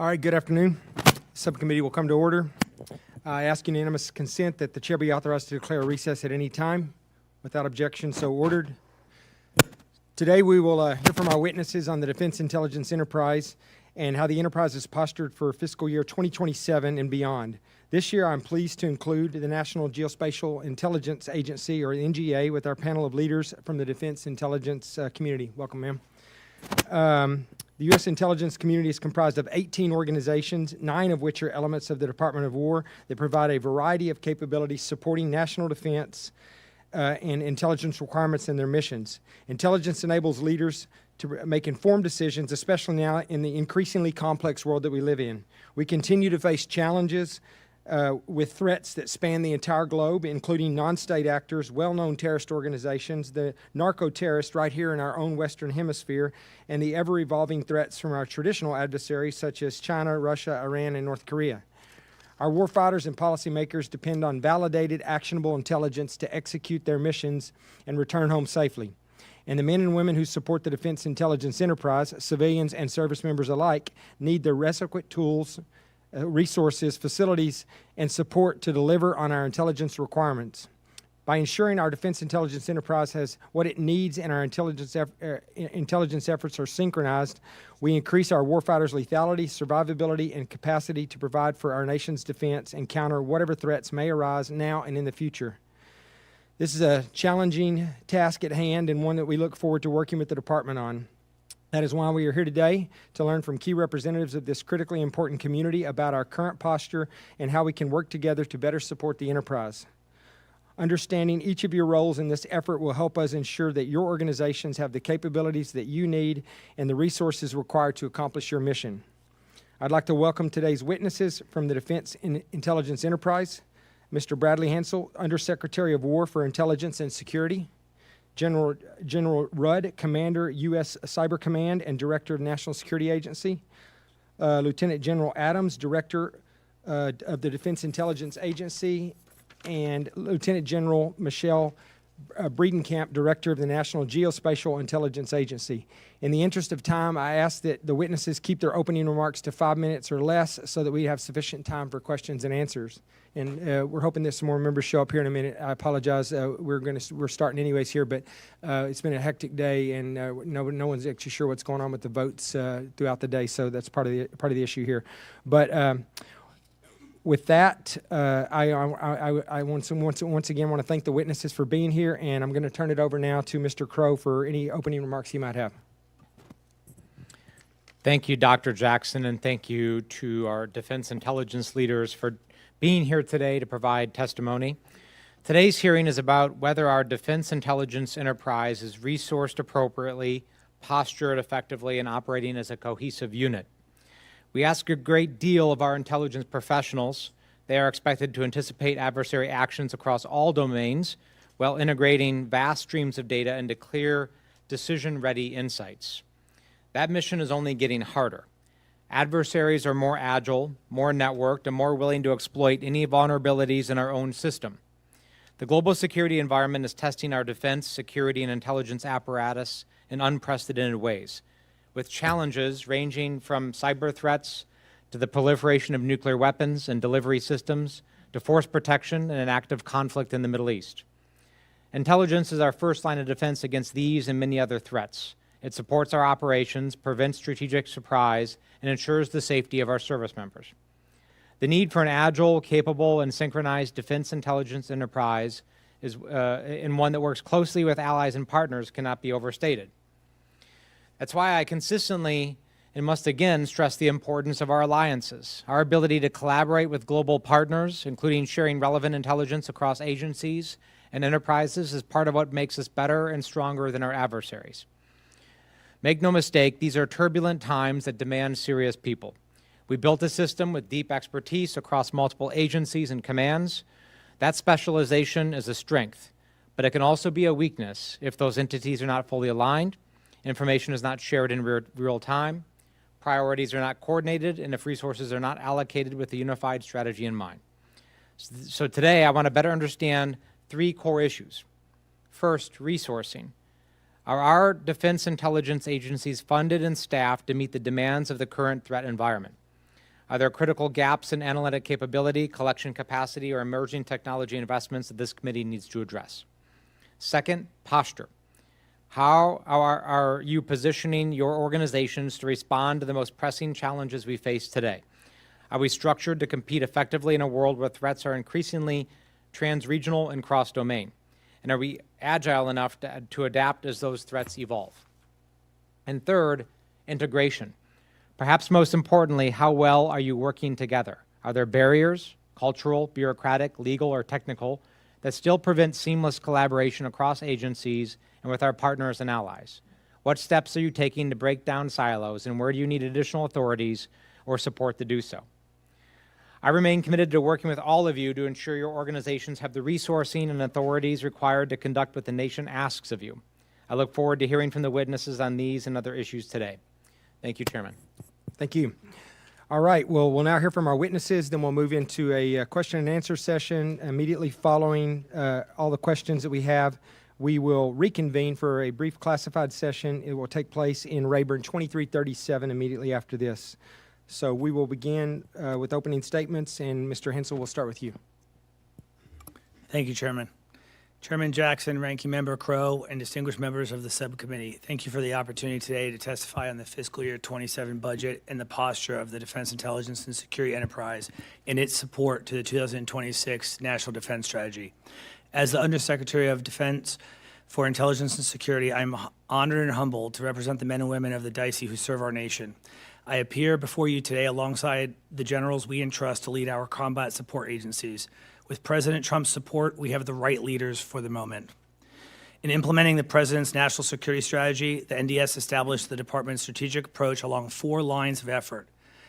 All right, good afternoon. Subcommittee will come to order. I ask unanimous consent that the chair be authorized to declare a recess at any time. Without objection, so ordered. Today we will hear from our witnesses on the Defense Intelligence Enterprise and how the enterprise is postured for fiscal year 2027 and beyond. This year I'm pleased to include the National Geospatial Intelligence Agency, or NGA, with our panel of leaders from the defense intelligence community. Welcome, ma'am. The U.S. intelligence community is comprised of 18 organizations, 9 of which are elements of the Department of War that provide a variety of capabilities supporting national defense and intelligence requirements and their missions. Intelligence enables leaders to make informed decisions, especially now in the increasingly complex world that we live in. We continue to face challenges with threats that span the entire globe, including non-state actors, well-known terrorist organizations, the narco-terrorists right here in our own Western Hemisphere, and the ever-evolving threats from our traditional adversaries such as China, Russia, Iran, and North Korea. Our warfighters and policymakers depend on validated, actionable intelligence to execute their missions and return home safely. And the men and women who support the Defense Intelligence Enterprise, civilians and service members alike, need the requisite tools, resources, facilities, and support to deliver on our intelligence requirements. By ensuring our Defense Intelligence Enterprise has what it needs and our intelligence efforts are synchronized, we increase our warfighters' lethality, survivability, and capacity to provide for our nation's defense and counter whatever threats may arise now and in the future. This is a challenging task at hand and one that we look forward to working with the Department on. That is why we are here today, to learn from key representatives of this critically important community about our current posture and how we can work together to better support the enterprise. Understanding each of your roles in this effort will help us ensure that your organizations have the capabilities that you need and the resources required to accomplish your mission. I'd like to welcome today's witnesses from the Defense Intelligence Enterprise, Mr. Bradley Hansell, Undersecretary of War for Intelligence and Security, General Rudd, Commander, U.S. Cyber Command and Director of National Security Agency, Lieutenant General Adams, Director of the Defense Intelligence Agency, and Lieutenant General Michele Bredenkamp, Director of the National Geospatial Intelligence Agency. In the interest of time, I ask that the witnesses keep their opening remarks to 5 minutes or less so that we have sufficient time for questions and answers. And we're hoping that some more members show up here in a minute. I apologize. We're starting anyways here, but it's been a hectic day, and no one's actually sure what's going on with the votes throughout the day. So that's part of the issue here. But with that, I once again want to thank the witnesses for being here, and I'm going to turn it over now to Mr. Crow for any opening remarks he might have. Thank you, Dr. Jackson, and thank you to our defense intelligence leaders for being here today to provide testimony. Today's hearing is about whether our defense intelligence enterprise is resourced appropriately, postured effectively, and operating as a cohesive unit. We ask a great deal of our intelligence professionals. They are expected to anticipate adversary actions across all domains while integrating vast streams of data into clear, decision-ready insights. That mission is only getting harder. Adversaries are more agile, more networked, and more willing to exploit any vulnerabilities in our own system. The global security environment is testing our defense, security, and intelligence apparatus in unprecedented ways, with challenges ranging from cyber threats to the proliferation of nuclear weapons and delivery systems to force protection and an active conflict in the Middle East. Intelligence is our first line of defense against these and many other threats. It supports our operations, prevents strategic surprise, and ensures the safety of our service members. The need for an agile, capable, and synchronized defense intelligence enterprise is and one that works closely with allies and partners cannot be overstated. That's why I consistently and must again stress the importance of our alliances. Our ability to collaborate with global partners, including sharing relevant intelligence across agencies and enterprises, is part of what makes us better and stronger than our adversaries. Make no mistake, these are turbulent times that demand serious people. We built a system with deep expertise across multiple agencies and commands. That specialization is a strength, but it can also be a weakness if those entities are not fully aligned, information is not shared in real time, priorities are not coordinated, and if resources are not allocated with a unified strategy in mind. So today, I want to better understand 3 core issues. First, resourcing. Are our defense intelligence agencies funded and staffed to meet the demands of the current threat environment? Are there critical gaps in analytic capability, collection capacity, or emerging technology investments that this committee needs to address? Second, posture. How are you positioning your organizations to respond to the most pressing challenges we face today? Are we structured to compete effectively in a world where threats are increasingly trans-regional and cross-domain? And are we agile enough to adapt as those threats evolve? And third, integration. Perhaps most importantly, how well are you working together? Are there barriers, cultural, bureaucratic, legal, or technical, that still prevent seamless collaboration across agencies and with our partners and allies? What steps are you taking to break down silos, and where do you need additional authorities or support to do so? I remain committed to working with all of you to ensure your organizations have the resourcing and authorities required to conduct what the nation asks of you. I look forward to hearing from the witnesses on these and other issues today. Thank you, Chairman. Thank you. All right, well, we'll now hear from our witnesses, then we'll move into a question and answer session. Immediately following all the questions that we have, we will reconvene for a brief classified session. It will take place in Rayburn 2337 immediately after this. So we will begin with opening statements, and Mr. Hansell, will start with you. Thank you, Chairman. Chairman Jackson, Ranking Member Crow, and distinguished members of the subcommittee, thank you for the opportunity today to testify on the fiscal year 27 budget and the posture of the Defense Intelligence and Security Enterprise and its support to the 2026 National Defense Strategy. As the Undersecretary of Defense for Intelligence and Security, I'm honored and humbled to represent the men and women of the DICE who serve our nation. I appear before you today alongside the generals we entrust to lead our combat support agencies. With President Trump's support, we have the right leaders for the moment. In implementing the President's national security strategy, the NDS established the Department's strategic approach along 4 lines of effort.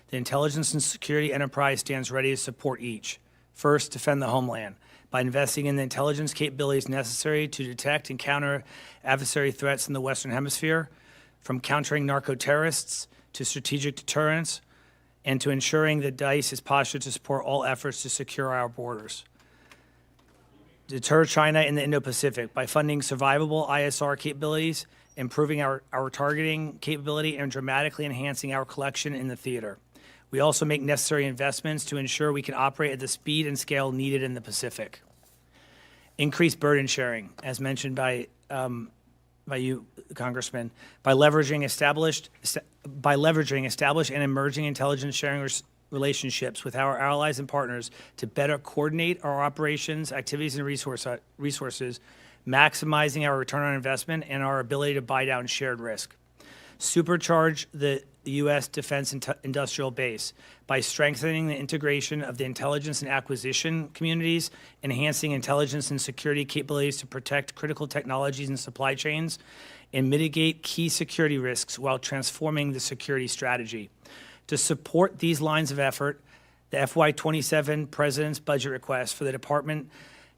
The intelligence and security enterprise stands ready to support each. First, defend the homeland by investing in the intelligence capabilities necessary to detect and counter adversary threats in the Western Hemisphere, from countering narco-terrorists to strategic deterrence, and to ensuring that DICE is postured to support all efforts to secure our borders. Deter China in the Indo-Pacific by funding survivable ISR capabilities, improving our targeting capability, and dramatically enhancing our collection in the theater. We also make necessary investments to ensure we can operate at the speed and scale needed in the Pacific. Increase burden sharing, as mentioned by you, Congressman, by leveraging established and emerging intelligence sharing relationships with our allies and partners to better coordinate our operations, activities, and resources, maximizing our return on investment and our ability to buy down shared risk. Supercharge the U.S. defense industrial base by strengthening the integration of the intelligence and acquisition communities, enhancing intelligence and security capabilities to protect critical technologies and supply chains, and mitigate key security risks while transforming the security strategy. To support these lines of effort, the FY27 President's budget request for the Department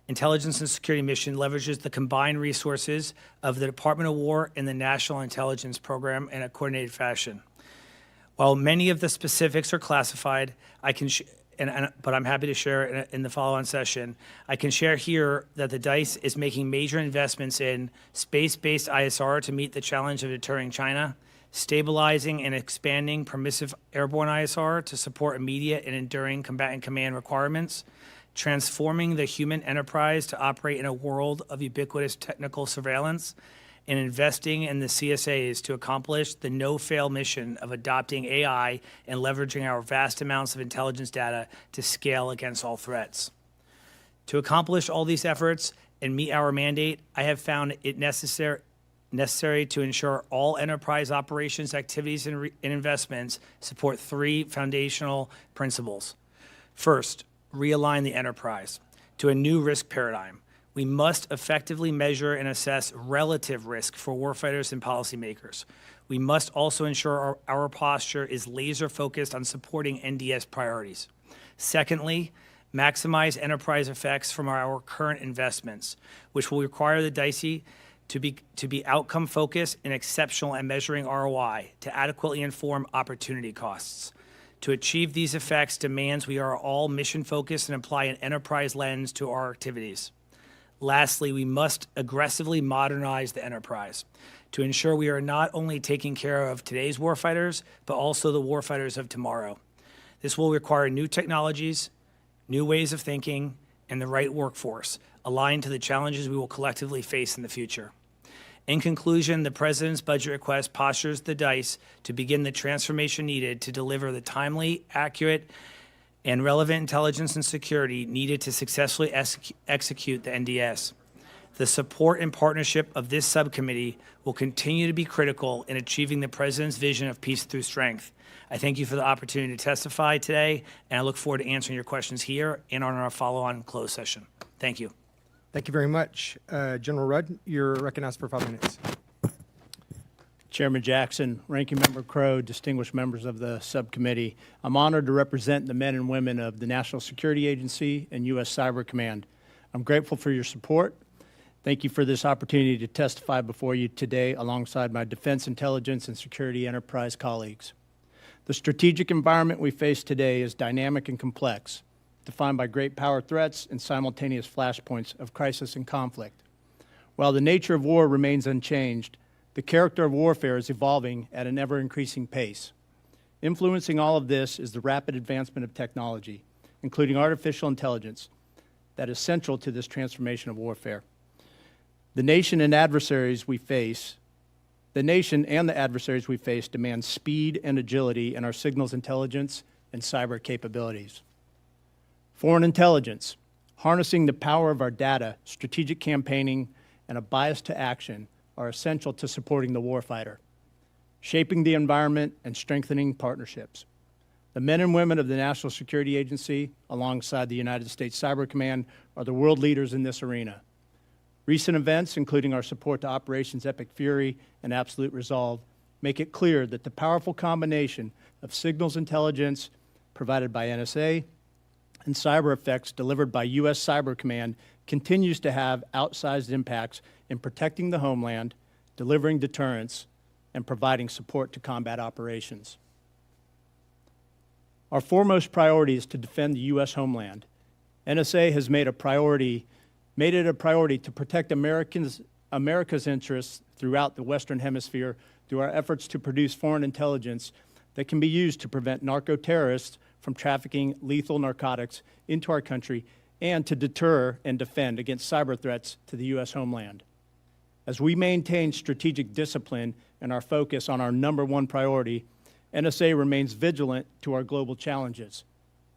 Intelligence and Security Mission leverages the combined resources of the Department of War and the National Intelligence Program in a coordinated fashion. While many of the specifics are classified, but I'm happy to share in the follow-on session, I can share here that the DICE is making major investments in space-based ISR to meet the challenge of deterring China, stabilizing and expanding permissive airborne ISR to support immediate and enduring combatant command requirements, transforming the human enterprise to operate in a world of ubiquitous technical surveillance, and investing in the CSAs to accomplish the no-fail mission of adopting AI and leveraging our vast amounts of intelligence data to scale against all threats. To accomplish all these efforts and meet our mandate, I have found it necessary to ensure all enterprise operations, activities, and investments support 3 foundational principles. First, realign the enterprise to a new risk paradigm. We must effectively measure and assess relative risk for warfighters and policymakers. We must also ensure our posture is laser-focused on supporting NDS priorities. Secondly, maximize enterprise effects from our current investments, which will require the DICE to be outcome-focused and exceptional at measuring ROI to adequately inform opportunity costs. To achieve these effects demands we are all mission-focused and apply an enterprise lens to our activities. Lastly, we must aggressively modernize the enterprise to ensure we are not only taking care of today's warfighters, but also the warfighters of tomorrow. This will require new technologies, new ways of thinking, and the right workforce, aligned to the challenges we will collectively face in the future. In conclusion, the President's budget request postures the dice to begin the transformation needed to deliver the timely, accurate, and relevant intelligence and security needed to successfully execute the NDS. The support and partnership of this subcommittee will continue to be critical in achieving the President's vision of peace through strength. I thank you for the opportunity to testify today, and I look forward to answering your questions here and on our follow-on closed session. Thank you. Thank you very much. General Rudd, you're recognized for 5 minutes. Chairman Jackson, Ranking Member Crow, distinguished members of the subcommittee, I'm honored to represent the men and women of the National Security Agency and U.S. Cyber Command. I'm grateful for your support. Thank you for this opportunity to testify before you today alongside my defense, intelligence, and security enterprise colleagues. The strategic environment we face today is dynamic and complex, defined by great power threats and simultaneous flashpoints of crisis and conflict. While the nature of war remains unchanged, the character of warfare is evolving at an ever-increasing pace. Influencing all of this is the rapid advancement of technology, including artificial intelligence, that is central to this transformation of warfare. The nation and the adversaries we face demand speed and agility in our signals intelligence and cyber capabilities. Foreign intelligence, harnessing the power of our data, strategic campaigning, and a bias to action are essential to supporting the warfighter, shaping the environment and strengthening partnerships. The men and women of the National Security Agency, alongside the United States Cyber Command, are the world leaders in this arena. Recent events, including our support to Operations Epic Fury and Absolute Resolve, make it clear that the powerful combination of signals intelligence provided by NSA and cyber effects delivered by U.S. Cyber Command continues to have outsized impacts in protecting the homeland, delivering deterrence, and providing support to combat operations. Our foremost priority is to defend the U.S. homeland. NSA has made it a priority to protect America's interests throughout the Western Hemisphere through our efforts to produce foreign intelligence that can be used to prevent narco-terrorists from trafficking lethal narcotics into our country and to deter and defend against cyber threats to the U.S. homeland. As we maintain strategic discipline and our focus on our #1 priority, NSA remains vigilant to our global challenges,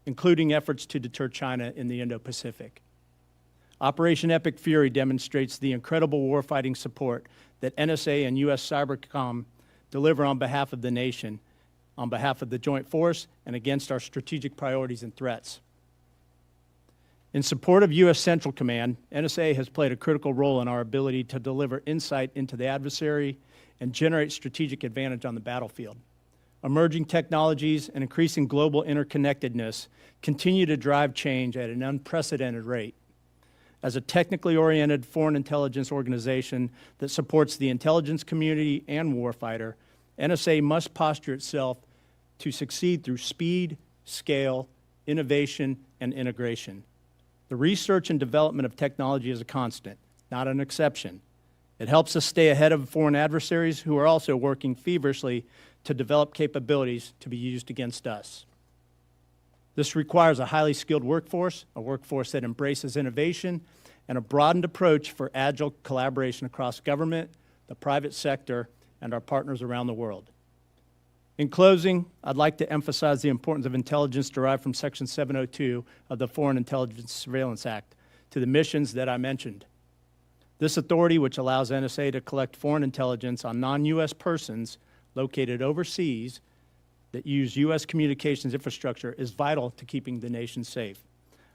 including efforts to deter China in the Indo-Pacific. Operation Epic Fury demonstrates the incredible warfighting support that NSA and U.S. Cybercom deliver on behalf of the nation, on behalf of the Joint Force, and against our strategic priorities and threats. In support of U.S. Central Command, NSA has played a critical role in our ability to deliver insight into the adversary and generate strategic advantage on the battlefield. Emerging technologies and increasing global interconnectedness continue to drive change at an unprecedented rate. As a technically oriented foreign intelligence organization that supports the intelligence community and warfighter, NSA must posture itself to succeed through speed, scale, innovation, and integration. The research and development of technology is a constant, not an exception. It helps us stay ahead of foreign adversaries who are also working feverishly to develop capabilities to be used against us. This requires a highly skilled workforce, a workforce that embraces innovation, and a broadened approach for agile collaboration across government, the private sector, and our partners around the world. In closing, I'd like to emphasize the importance of intelligence derived from Section 702 of the Foreign Intelligence Surveillance Act to the missions that I mentioned. This authority, which allows NSA to collect foreign intelligence on non-U.S. persons located overseas that use U.S. communications infrastructure, is vital to keeping the nation safe.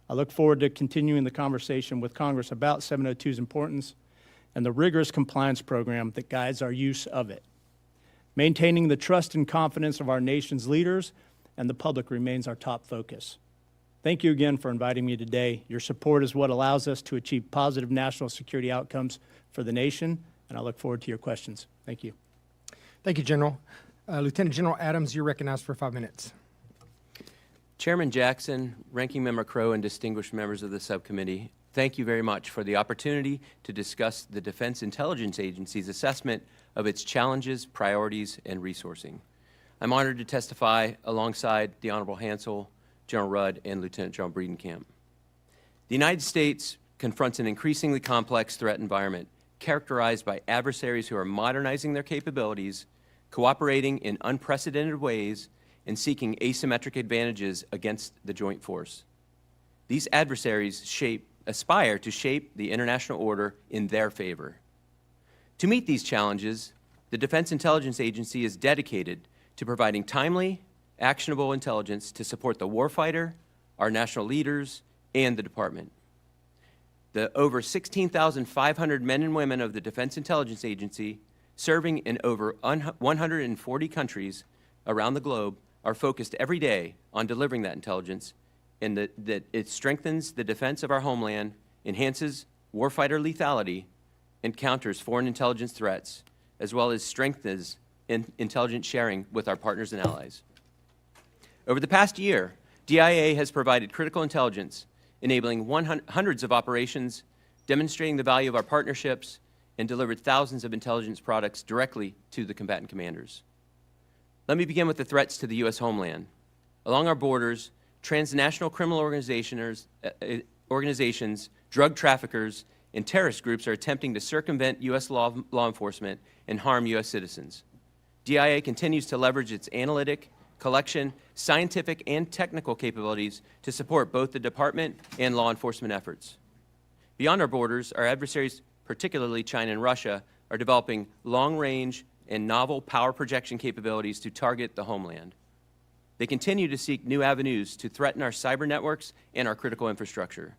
I look forward to continuing the conversation with Congress about 702's importance and the rigorous compliance program that guides our use of it. Maintaining the trust and confidence of our nation's leaders and the public remains our top focus. Thank you again for inviting me today. Your support is what allows us to achieve positive national security outcomes for the nation, and I look forward to your questions. Thank you. Thank you, General. Lieutenant General Adams, you're recognized for 5 minutes. Chairman Jackson, Ranking Member Crow, and distinguished members of the subcommittee, thank you very much for the opportunity to discuss the Defense Intelligence Agency's assessment of its challenges, priorities, and resourcing. I'm honored to testify alongside the Honorable Hansell, General Rudd, and Lieutenant General Bredenkamp. The United States confronts an increasingly complex threat environment characterized by adversaries who are modernizing their capabilities, cooperating in unprecedented ways, and seeking asymmetric advantages against the joint force. These adversaries aspire to shape the international order in their favor. To meet these challenges, the Defense Intelligence Agency is dedicated to providing timely, actionable intelligence to support the warfighter, our national leaders, and the department. The over 16,500 men and women of the Defense Intelligence Agency, serving in over 140 countries around the globe, are focused every day on delivering that intelligence, and that it strengthens the defense of our homeland, enhances warfighter lethality, and counters foreign intelligence threats, as well as strengthens intelligence sharing with our partners and allies. Over the past year, DIA has provided critical intelligence, enabling hundreds of operations, demonstrating the value of our partnerships, and delivered thousands of intelligence products directly to the combatant commanders. Let me begin with the threats to the U.S. homeland. Along our borders, transnational criminal organizations, drug traffickers, and terrorist groups are attempting to circumvent U.S. law enforcement and harm U.S. citizens. DIA continues to leverage its analytic, collection, scientific, and technical capabilities to support both the department and law enforcement efforts. Beyond our borders, our adversaries, particularly China and Russia, are developing long-range and novel power projection capabilities to target the homeland. They continue to seek new avenues to threaten our cyber networks and our critical infrastructure.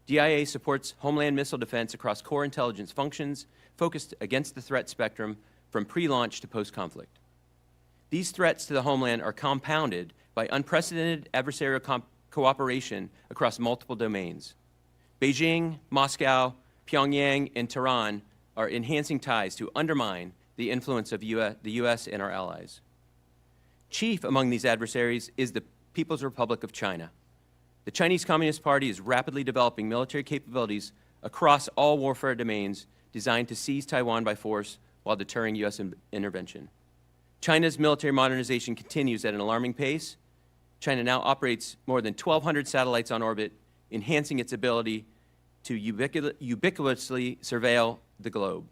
DIA supports homeland missile defense across core intelligence functions focused against the threat spectrum from pre-launch to post-conflict. These threats to the homeland are compounded by unprecedented adversarial cooperation across multiple domains. Beijing, Moscow, Pyongyang, and Tehran are enhancing ties to undermine the influence of the U.S. and our allies. Chief among these adversaries is the People's Republic of China. The Chinese Communist Party is rapidly developing military capabilities across all warfare domains designed to seize Taiwan by force while deterring U.S. intervention. China's military modernization continues at an alarming pace. China now operates more than 1,200 satellites on orbit, enhancing its ability to ubiquitously surveil the globe.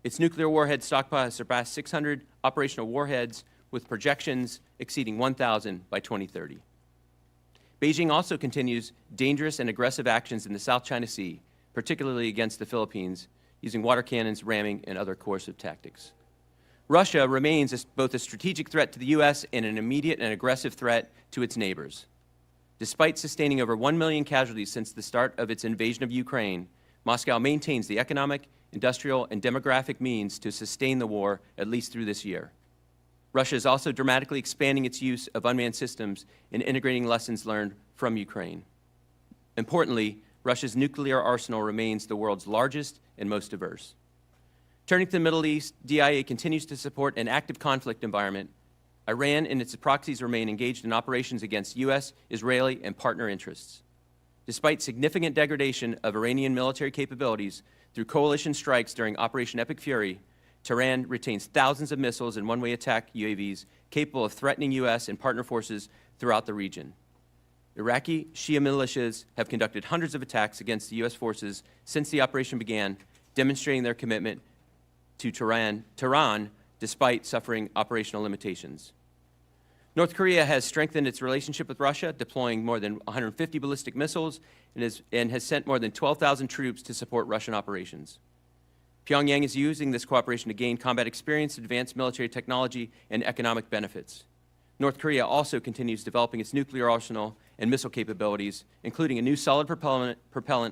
Its nuclear warhead stockpile has surpassed 600 operational warheads, with projections exceeding 1,000 by 2030. Beijing also continues dangerous and aggressive actions in the South China Sea, particularly against the Philippines, using water cannons, ramming, and other coercive tactics. Russia remains both a strategic threat to the U.S. and an immediate and aggressive threat to its neighbors. Despite sustaining over 1 million casualties since the start of its invasion of Ukraine, Moscow maintains the economic, industrial, and demographic means to sustain the war at least through this year. Russia is also dramatically expanding its use of unmanned systems and integrating lessons learned from Ukraine. Importantly, Russia's nuclear arsenal remains the world's largest and most diverse. Turning to the Middle East, DIA continues to support an active conflict environment. Iran and its proxies remain engaged in operations against U.S., Israeli, and partner interests. Despite significant degradation of Iranian military capabilities through coalition strikes during Operation Epic Fury, Tehran retains thousands of missiles and one-way attack UAVs capable of threatening U.S. and partner forces throughout the region. Iraqi Shia militias have conducted hundreds of attacks against the U.S. forces since the operation began, demonstrating their commitment to Tehran despite suffering operational limitations. North Korea has strengthened its relationship with Russia, deploying more than 150 ballistic missiles and has sent more than 12,000 troops to support Russian operations. Pyongyang is using this cooperation to gain combat experience, advance military technology, and economic benefits. North Korea also continues developing its nuclear arsenal and missile capabilities, including a new solid propellant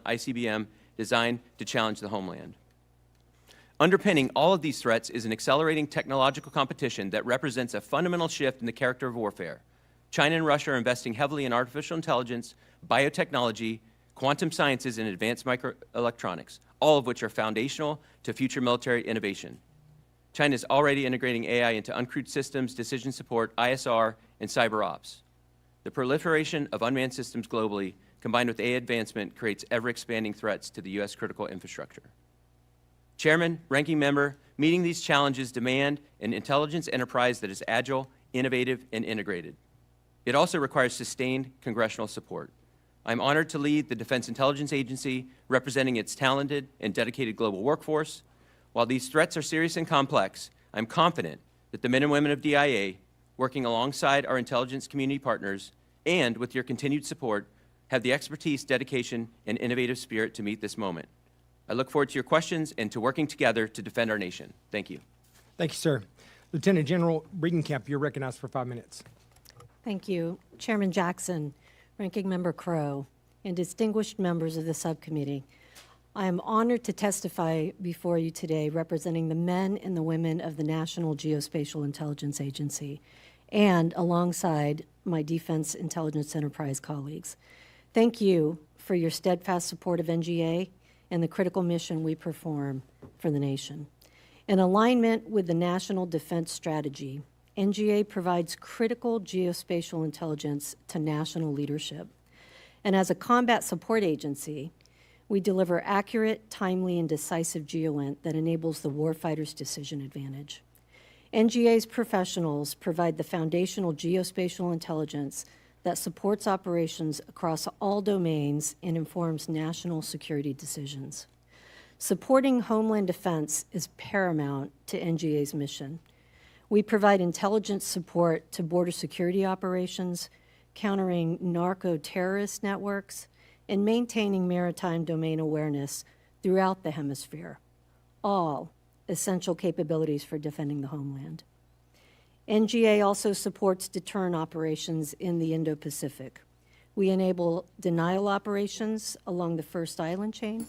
ICBM designed to challenge the homeland. Underpinning all of these threats is an accelerating technological competition that represents a fundamental shift in the character of warfare. China and Russia are investing heavily in artificial intelligence, biotechnology, quantum sciences, and advanced microelectronics, all of which are foundational to future military innovation. China is already integrating AI into uncrewed systems, decision support, ISR, and cyber ops. The proliferation of unmanned systems globally, combined with AI advancement, creates ever-expanding threats to the U.S. critical infrastructure. Chairman, Ranking Member, meeting these challenges demand an intelligence enterprise that is agile, innovative, and integrated. It also requires sustained congressional support. I'm honored to lead the Defense Intelligence Agency, representing its talented and dedicated global workforce. While these threats are serious and complex, I'm confident that the men and women of DIA, working alongside our intelligence community partners, and with your continued support, have the expertise, dedication, and innovative spirit to meet this moment. I look forward to your questions and to working together to defend our nation. Thank you. Thank you, sir. Lieutenant General Bredenkamp, you're recognized for 5 minutes. Thank you, Chairman Jackson, Ranking Member Crow, and distinguished members of the subcommittee. I am honored to testify before you today representing the men and the women of the National Geospatial Intelligence Agency and alongside my Defense Intelligence Enterprise colleagues. Thank you for your steadfast support of NGA and the critical mission we perform for the nation. In alignment with the National Defense Strategy, NGA provides critical geospatial intelligence to national leadership. And as a combat support agency, we deliver accurate, timely, and decisive GEOINT that enables the warfighter's decision advantage. NGA's professionals provide the foundational geospatial intelligence that supports operations across all domains and informs national security decisions. Supporting Homeland Defense is paramount to NGA's mission. We provide intelligence support to border security operations, countering narco-terrorist networks, and maintaining maritime domain awareness throughout the hemisphere, all essential capabilities for defending the homeland. NGA also supports deterrent operations in the Indo-Pacific. We enable denial operations along the First Island chain,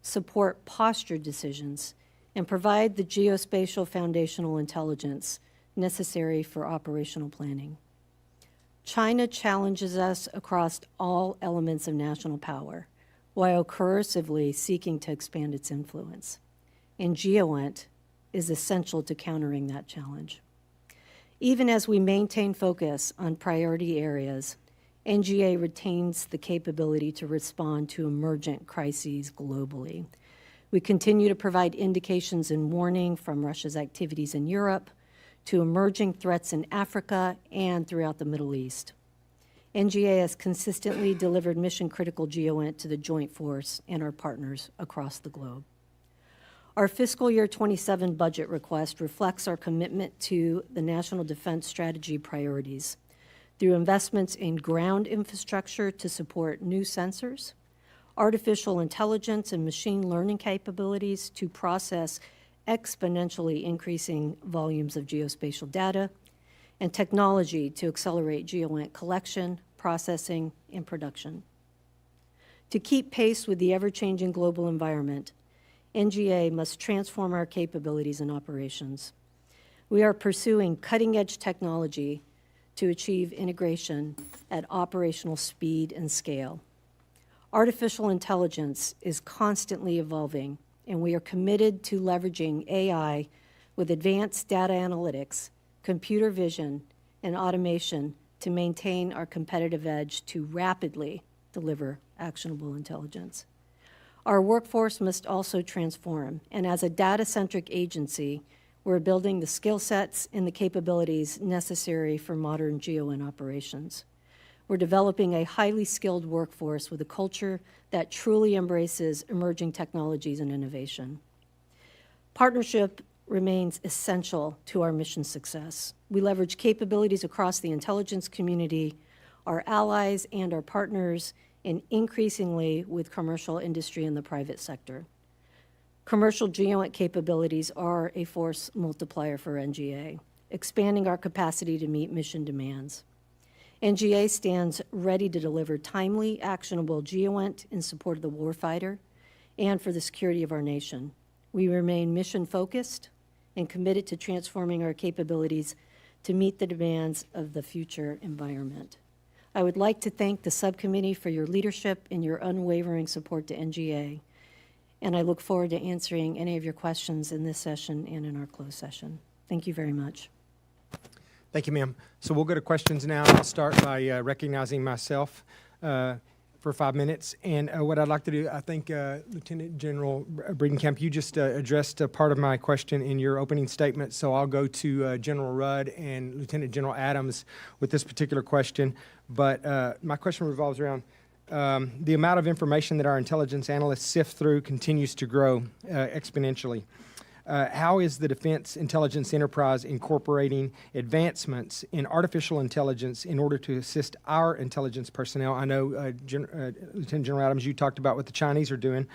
support posture decisions, and provide the geospatial foundational intelligence necessary for operational planning. China challenges us across all elements of national power, while coercively seeking to expand its influence. And GEOINT is essential to countering that challenge. Even as we maintain focus on priority areas, NGA retains the capability to respond to emergent crises globally. We continue to provide indications and warning from Russia's activities in Europe to emerging threats in Africa and throughout the Middle East. NGA has consistently delivered mission-critical GEOINT to the Joint Force and our partners across the globe. Our fiscal year 27 budget request reflects our commitment to the National Defense Strategy priorities through investments in ground infrastructure to support new sensors, artificial intelligence and machine learning capabilities to process exponentially increasing volumes of geospatial data, and technology to accelerate GEOINT collection, processing, and production. To keep pace with the ever-changing global environment, NGA must transform our capabilities and operations. We are pursuing cutting-edge technology to achieve integration at operational speed and scale. Artificial intelligence is constantly evolving, and we are committed to leveraging AI with advanced data analytics, computer vision, and automation to maintain our competitive edge to rapidly deliver actionable intelligence. Our workforce must also transform, and as a data-centric agency, we're building the skill sets and the capabilities necessary for modern GEOINT operations. We're developing a highly skilled workforce with a culture that truly embraces emerging technologies and innovation. Partnership remains essential to our mission success. We leverage capabilities across the intelligence community, our allies, and our partners, and increasingly with commercial industry and the private sector. Commercial GEOINT capabilities are a force multiplier for NGA, expanding our capacity to meet mission demands. NGA stands ready to deliver timely, actionable GEOINT in support of the warfighter and for the security of our nation. We remain mission-focused and committed to transforming our capabilities to meet the demands of the future environment. I would like to thank the subcommittee for your leadership and your unwavering support to NGA, and I look forward to answering any of your questions in this session and in our closed session. Thank you very much. Thank you, ma'am. So we'll go to questions now. I'll start by recognizing myself. For for 5 minutes. And what I'd like to do, I think Lieutenant General Bredenkamp, you just addressed a part of my question in your opening statement, so I'll go to General Rudd and Lieutenant General Adams with this particular question. But my question revolves around the amount of information that our intelligence analysts sift through continues to grow exponentially. How is the Defense Intelligence Enterprise incorporating advancements in artificial intelligence in order to assist our intelligence personnel? I know, Lieutenant General Adams, you talked about what the Chinese are doing.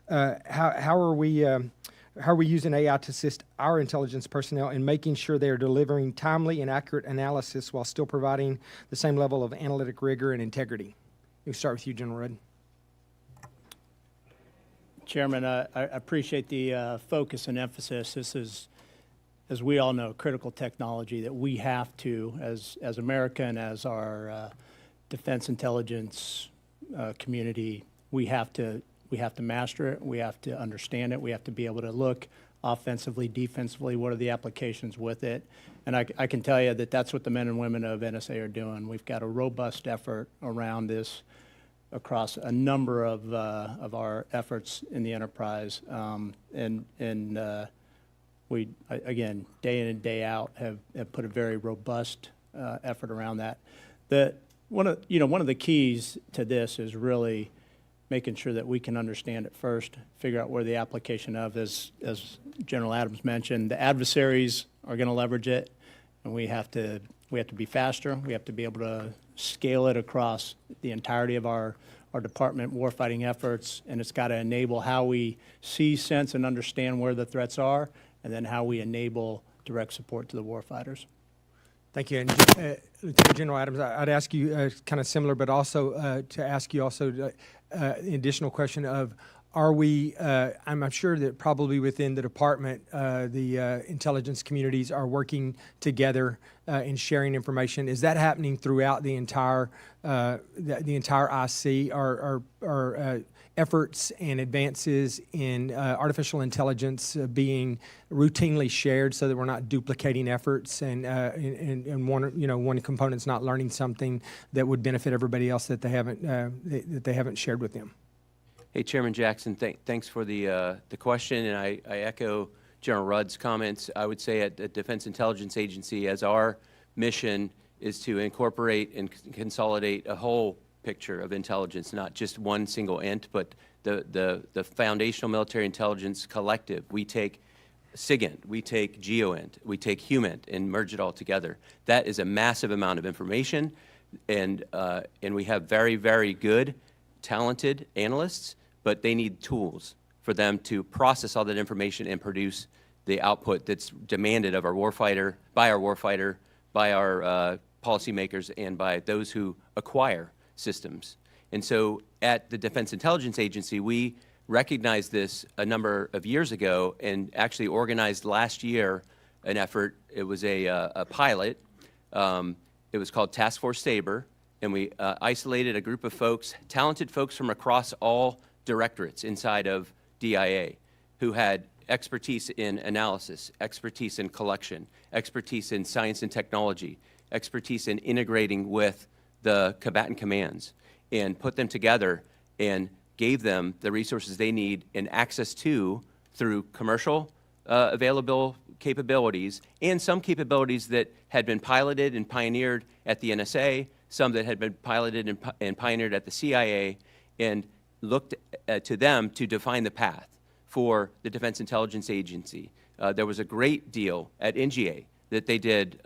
How are we using AI to assist our intelligence personnel in making sure they are delivering timely and accurate analysis while still providing the same level of analytic rigor and integrity? We'll start with you, General Rudd. Chairman, I appreciate the focus and emphasis. This is, as we all know, critical technology that we have to, as America and as our defense intelligence community, we have to master it. We have to understand it. We have to be able to look offensively, defensively. What are the applications with it? And I can tell you that that's what the men and women of NSA are doing. We've got a robust effort around this across a number of our efforts in the enterprise, we again, day in and day out, have put a very robust effort around that. One of the keys to this is really making sure that we can understand it first, figure out where the application of, as General Adams mentioned, the adversaries are going to leverage it, and we have to be faster. We have to be able to scale it across the entirety of our department warfighting efforts, and it's got to enable how we see, sense, and understand where the threats are, and then how we enable direct support to the warfighters. Thank you. And Lieutenant General Adams, I'd ask you kind of similar, but also to ask you also an additional question of, are we, I'm sure that probably within the department, the intelligence communities are working together in sharing information. Is that happening throughout the entire IC? Are efforts and advances in artificial intelligence being routinely shared so that we're not duplicating efforts and one component's not learning something that would benefit everybody else that they haven't shared with them? Hey, Chairman Jackson, thanks for the question, and I echo General Rudd's comments. I would say at the Defense Intelligence Agency, as our mission is to incorporate and consolidate a whole picture of intelligence, not just one single ent, but the foundational military intelligence collective. We take SIGINT, we take GEOINT, we take HUMINT, and merge it all together. That is a massive amount of information, and we have very, very good, talented analysts, but they need tools for them to process all that information and produce the output that's demanded of our warfighter, by our policymakers, and by those who acquire systems. And so at the Defense Intelligence Agency, we recognized this a number of years ago and actually organized last year an effort. It was a pilot. It was called Task Force Sabre, and we isolated a group of folks, talented folks from across all directorates inside of DIA, who had expertise in analysis, expertise in collection, expertise in science and technology, expertise in integrating with the combatant commands, and put them together and gave them the resources they need and access to through commercial available capabilities, and some capabilities that had been piloted and pioneered at the NSA, some that had been piloted and pioneered at the CIA, and looked to them to define the path for the Defense Intelligence Agency. There was a great deal at NGA that they did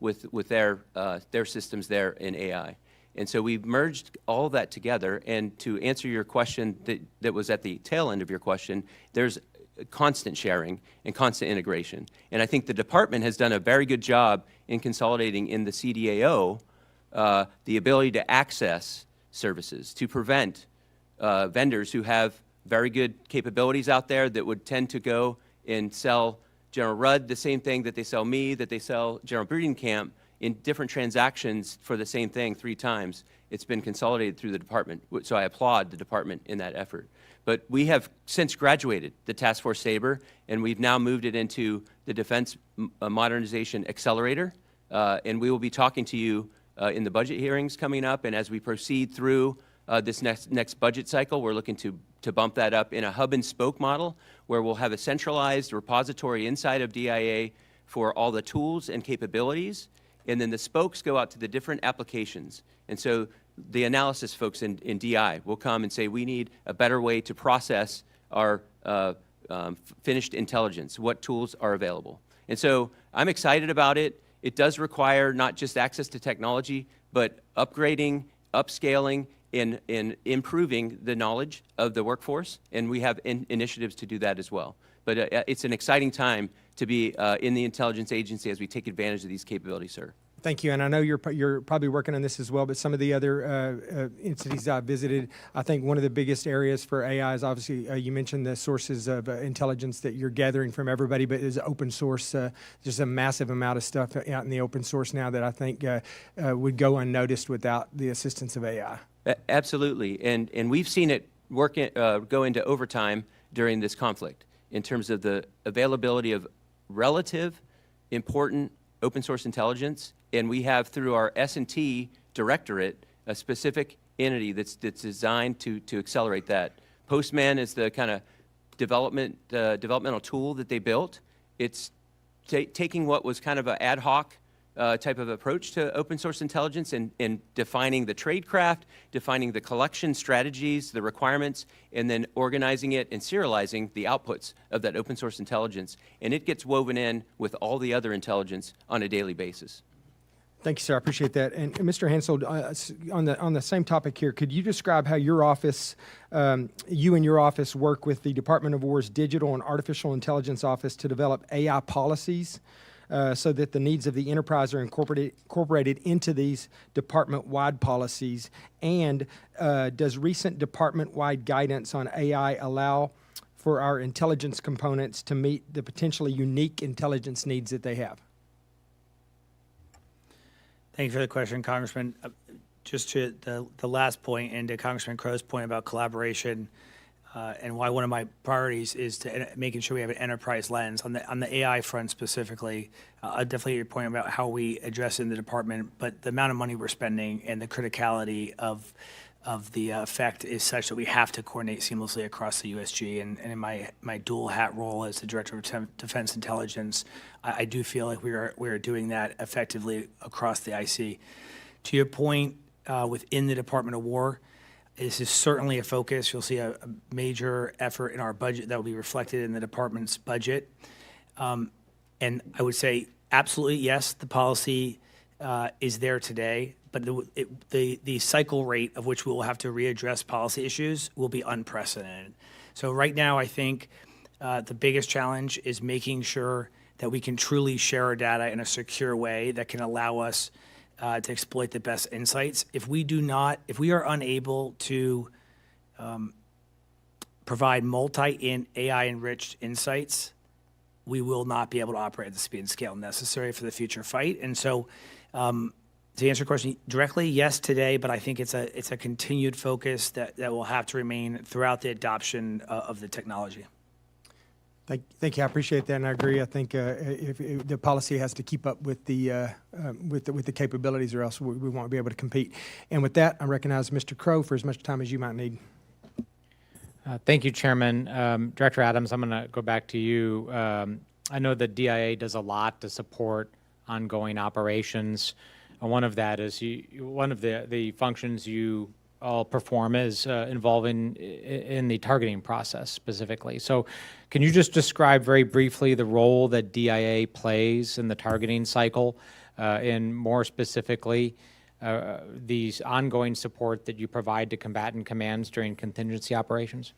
with their systems there in AI. And so we've merged all of that together, and to answer your question that was at the tail end of your question, there's constant sharing and constant integration. And I think the department has done a very good job in consolidating in the CDAO the ability to access services, to prevent vendors who have very good capabilities out there that would tend to go and sell General Rudd the same thing that they sell me, that they sell General Bredenkamp in different transactions for the same thing 3 times. It's been consolidated through the department, so I applaud the department in that effort. But we have since graduated the Task Force Sabre, and we've now moved it into the Defense Modernization Accelerator, and we will be talking to you in the budget hearings coming up, and as we proceed through this next budget cycle. We're looking to bump that up in a hub and spoke model where we'll have a centralized repository inside of DIA for all the tools and capabilities, and then the spokes go out to the different applications. And so the analysis folks in DI will come and say, we need a better way to process our finished intelligence. What tools are available? And so I'm excited about it. It does require not just access to technology, but upgrading, upscaling, and improving the knowledge of the workforce, and we have initiatives to do that as well. But it's an exciting time to be in the intelligence agency as we take advantage of these capabilities, sir. Thank you, and I know you're probably working on this as well, but some of the other entities I've visited, I think one of the biggest areas for AI is obviously, you mentioned the sources of intelligence that you're gathering from everybody, but is open source. There's a massive amount of stuff out in the open source now that I think would go unnoticed without the assistance of AI. Absolutely, and we've seen it go into overtime during this conflict in terms of the availability of relative, important open source intelligence, and we have through our S&T directorate a specific entity that's designed to accelerate that. Postman is the kind of developmental tool that they built. It's taking what was kind of an ad hoc type of approach to open source intelligence and defining the tradecraft, defining the collection strategies, the requirements, and then organizing it and serializing the outputs of that open source intelligence. And it gets woven in with all the other intelligence on a daily basis. Thank you, sir. I appreciate that. And Mr. Hansell, on the same topic here, could you describe how your office, you and your office work with the Department of War's Digital and Artificial Intelligence Office to develop AI policies so that the needs of the enterprise are incorporated into these department-wide policies? And does recent department-wide guidance on AI allow for our intelligence components to meet the potentially unique intelligence needs that they have? Thank you for the question, Congressman. Just to the last point and to Congressman Crow's point about collaboration and why one of my priorities is to making sure we have an enterprise lens on the AI front specifically. I'll definitely get your point about how we address it in the department, but the amount of money we're spending and the criticality of the effect is such that we have to coordinate seamlessly across the USG. And in my dual hat role as the Director of Defense Intelligence, I do feel like we are doing that effectively across the IC. To your point, within the Department of War, this is certainly a focus. You'll see a major effort in our budget that will be reflected in the department's budget. And I would say absolutely yes, the policy is there today, but the cycle rate of which we will have to readdress policy issues will be unprecedented. So right now, I think the biggest challenge is making sure that we can truly share our data in a secure way that can allow us to exploit the best insights. If we are unable to provide AI-enriched insights, we will not be able to operate at the speed and scale necessary for the future fight. And so, to answer your question directly, yes, today, but I think it's a continued focus that will have to remain throughout the adoption of the technology. Thank you. I appreciate that, and I agree. I think if the policy has to keep up with the capabilities, or else we won't be able to compete. And with that, I recognize Mr. Crow for as much time as you might need. Thank you, Chairman. Director Adams, I'm going to go back to you. I know that DIA does a lot to support ongoing operations. One of that is one of the functions you all perform is involving in the targeting process specifically. So can you just describe very briefly the role that DIA plays in the targeting cycle and more specifically these ongoing support that you provide to combatant commands during contingency operations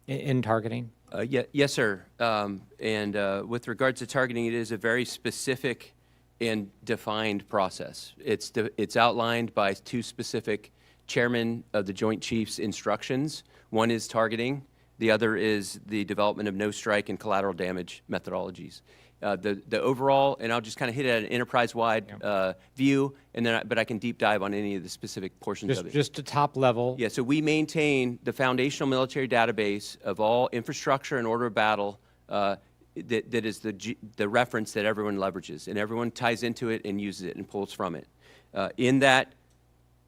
in targeting? Yes, sir. And with regards to targeting, it is a very specific and defined process. It's outlined by two specific chairmen of the Joint Chiefs instructions. One is targeting, the other is the development of no-strike and collateral damage methodologies. The overall, and I'll just kind of hit it at an enterprise-wide view, and then but I can deep dive on any of the specific portions of it. Just a top level. Yeah, so we maintain the foundational military database of all infrastructure and order of battle that is the reference that everyone leverages, and everyone ties into it and uses it and pulls from it. In that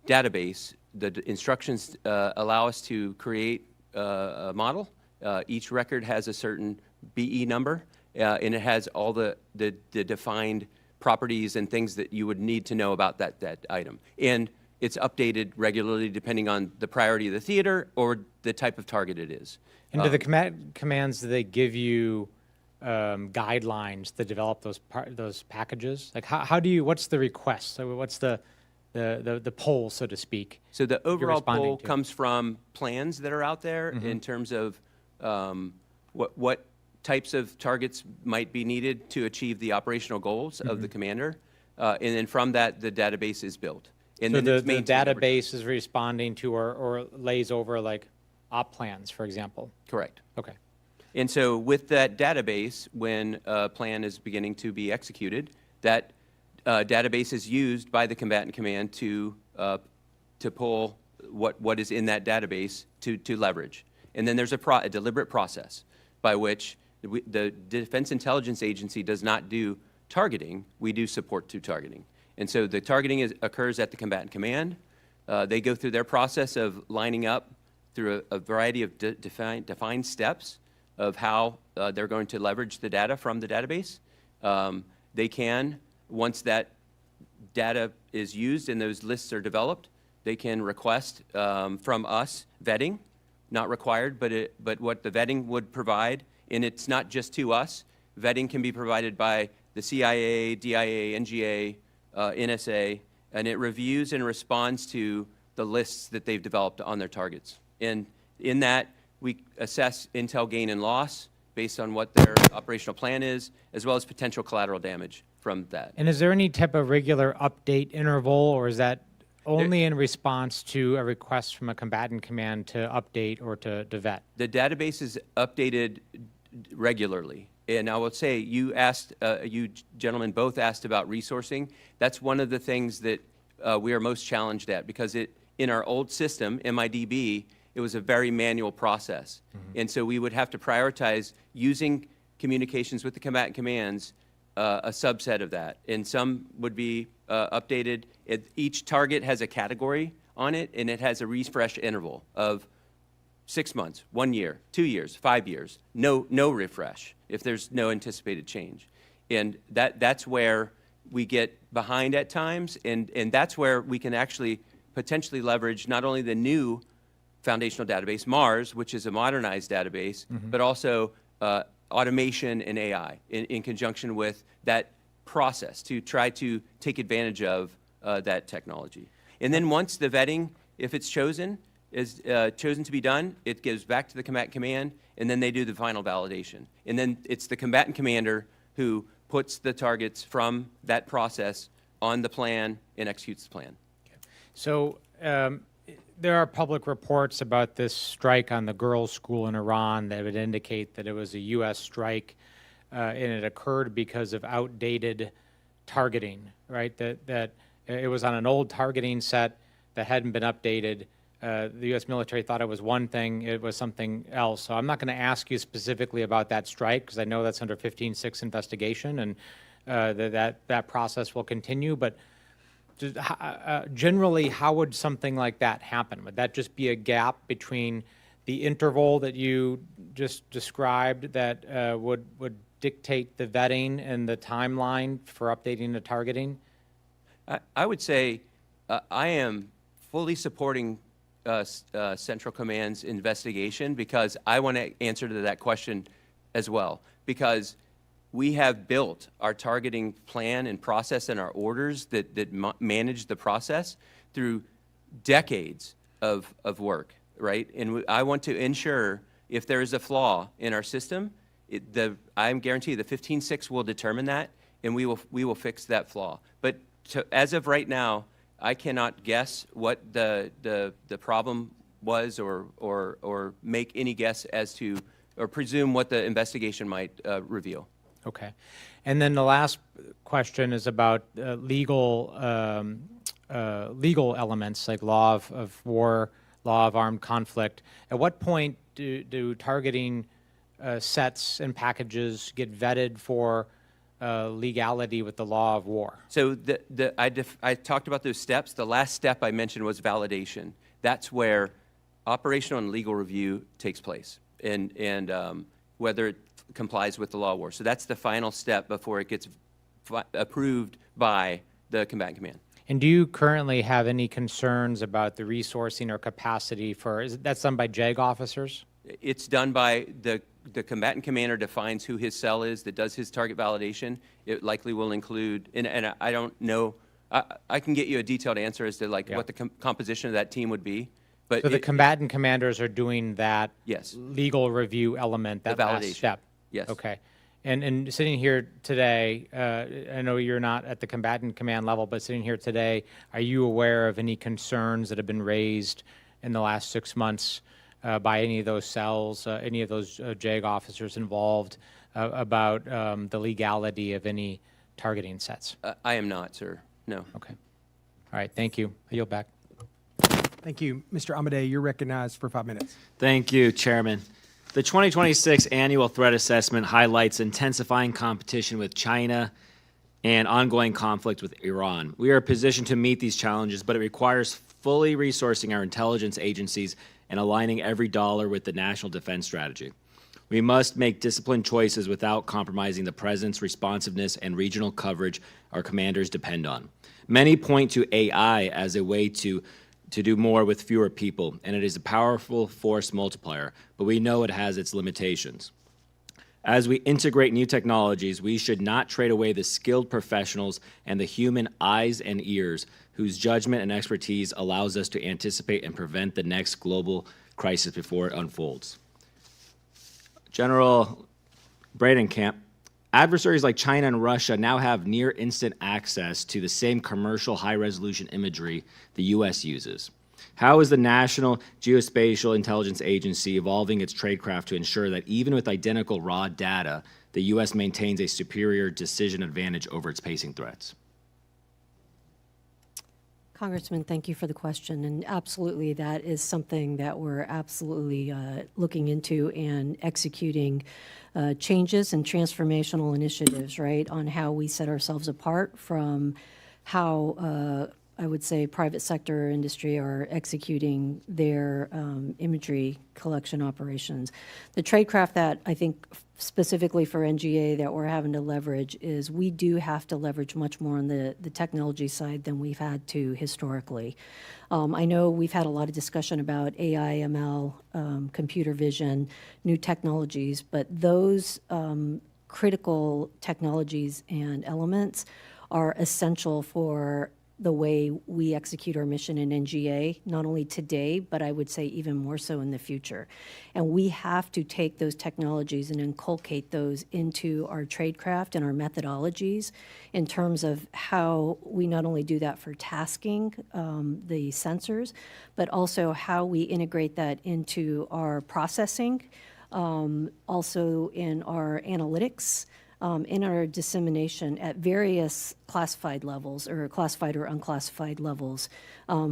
database, the instructions allow us to create a model. Each record has a certain BE number, and it has all the defined properties and things that you would need to know about that item. And it's updated regularly depending on the priority of the theater or the type of target it is. And do the commands, do they give you guidelines to develop those packages? Like how do you, what's the request? So what's the poll, so to speak? So the overall responding poll to? comes from plans that are out there in terms of what types of targets might be needed to achieve the operational goals of the commander. And then from that, the database is built. And So then it's the maintained over time. database is responding to or lays over like op plans, for example? Correct. Okay. And so with that database, when a plan is beginning to be executed, that database is used by the combatant command to pull what is in that database to leverage. And then there's a deliberate process by which the Defense Intelligence Agency does not do targeting, we do support to targeting. And so the targeting occurs at the combatant command. They go through their process of lining up through a variety of defined steps of how they're going to leverage the data from the database. They can, once that data is used and those lists are developed, they can request from us vetting, not required, but what the vetting would provide, and it's not just to us. Vetting can be provided by the CIA, DIA, NGA, NSA, and it reviews and responds to the lists that they've developed on their targets. And in that, we assess intel gain and loss based on what their operational plan is, as well as potential collateral damage from that. And is there any type of regular update interval, or is that only in response to a request from a combatant command to update or to vet? The database is updated regularly. And I will say, you asked, you gentlemen both asked about resourcing. That's one of the things that we are most challenged at, because in our old system, MIDB, it was a very manual process. And so we would have to prioritize using communications with the combatant commands, a subset of that. And some would be updated. Each target has a category on it, and it has a refresh interval of 6 months, 1 year, 2 years, 5 years, no refresh if there's no anticipated change. And that's where we get behind at times, and that's where we can actually potentially leverage not only the new foundational database, MARS, which is a modernized database, but also automation and AI in conjunction with that process to try to take advantage of that technology. And then once the vetting, if it's chosen, is chosen to be done, it goes back to the combatant command, and then they do the final validation. And then it's the combatant commander who puts the targets from that process on the plan and executes the plan. So there are public reports about this strike on the girls' school in Iran that would indicate that it was a U.S. strike, and it occurred because of outdated targeting, right? That it was on an old targeting set that hadn't been updated. The U.S. military thought it was one thing, it was something else. So I'm not going to ask you specifically about that strike, because I know that's under 15-6 investigation, and that process will continue. But generally, how would something like that happen? Would that just be a gap between the interval that you just described that would dictate the vetting and the timeline for updating the targeting? I would say I am fully supporting Central Command's investigation, because I want to answer to that question as well, because we have built our targeting plan and process and our orders that manage the process through decades of work, right? And I want to ensure if there is a flaw in our system, I'm guaranteed the 15.6 will determine that, and we will fix that flaw. But as of right now, I cannot guess what the problem was, or make any guess as to, or presume what the investigation might reveal. Okay. And then the last question is about legal elements like law of war, law of armed conflict. At what point do targeting sets and packages get vetted for legality with the law of war? So I talked about those steps. The last step I mentioned was validation. That's where operational and legal review takes place, and whether it complies with the law of war. So that's the final step before it gets approved by the combatant command. And do you currently have any concerns about the resourcing or capacity for, that's done by JAG officers? It's done by the combatant commander defines who his cell is that does his target validation. It likely will include, and I don't know, I can get you a detailed answer as to like what the composition of that team would be. But So the combatant commanders are doing that Yes. legal review element, that last validation. step? Yes. Okay. And sitting here today, I know you're not at the combatant command level, but sitting here today, are you aware of any concerns that have been raised in the last 6 months by any of those cells, any of those JAG officers involved about the legality of any targeting sets? I am not, sir. No. Okay. All right, thank you. I yield back. Thank you. Mr. Amadei, you're recognized for 5 minutes. Thank you, Chairman. The 2026 Annual Threat Assessment highlights intensifying competition with China and ongoing conflict with Iran. We are positioned to meet these challenges, but it requires fully resourcing our intelligence agencies and aligning every dollar with the national defense strategy. We must make disciplined choices without compromising the presence, responsiveness, and regional coverage our commanders depend on. Many point to AI as a way to do more with fewer people, and it is a powerful force multiplier, but we know it has its limitations. As we integrate new technologies, we should not trade away the skilled professionals and the human eyes and ears whose judgment and expertise allows us to anticipate and prevent the next global crisis before it unfolds. General Bredenkamp, adversaries like China and Russia now have near instant access to the same commercial high-resolution imagery the U.S. uses. How is the National Geospatial Intelligence Agency evolving its tradecraft to ensure that even with identical raw data, the U.S. maintains a superior decision advantage over its pacing threats? Congressman, thank you for the question, and absolutely, that is something that we're absolutely looking into and executing changes and transformational initiatives, right, on how we set ourselves apart from how I would say private sector industry are executing their imagery collection operations. The tradecraft that I think specifically for NGA that we're having to leverage is we do have to leverage much more on the technology side than we've had to historically. I know we've had a lot of discussion about AI, ML, computer vision, new technologies, but those critical technologies and elements are essential for the way we execute our mission in NGA, not only today, but I would say even more so in the future. And we have to take those technologies and inculcate those into our tradecraft and our methodologies in terms of how we not only do that for tasking the sensors, but also how we integrate that into our processing, also in our analytics, in our dissemination at various classified levels or classified or unclassified levels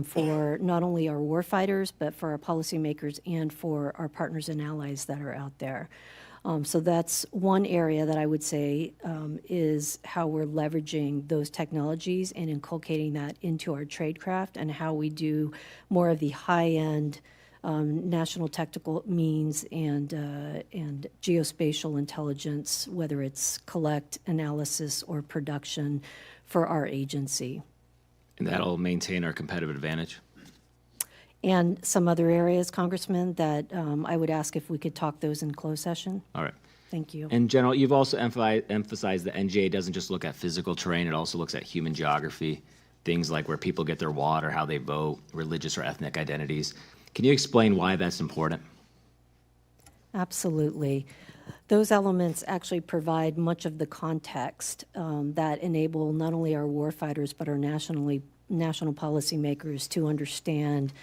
for not only our warfighters, but for our policymakers and for our partners and allies that are out there. So that's one area that I would say is how we're leveraging those technologies and inculcating that into our tradecraft and how we do more of the high-end national technical means and geospatial intelligence, whether it's collect, analysis, or production for our agency. And that'll maintain our competitive advantage? And some other areas, Congressman, that I would ask if we could talk those in closed session. All right. Thank you. And General, you've also emphasized that NGA doesn't just look at physical terrain, it also looks at human geography, things like where people get their water, how they vote, religious or ethnic identities. Can you explain why that's important? Absolutely. Those elements actually provide much of the context that enable not only our warfighters, but our national policymakers to understand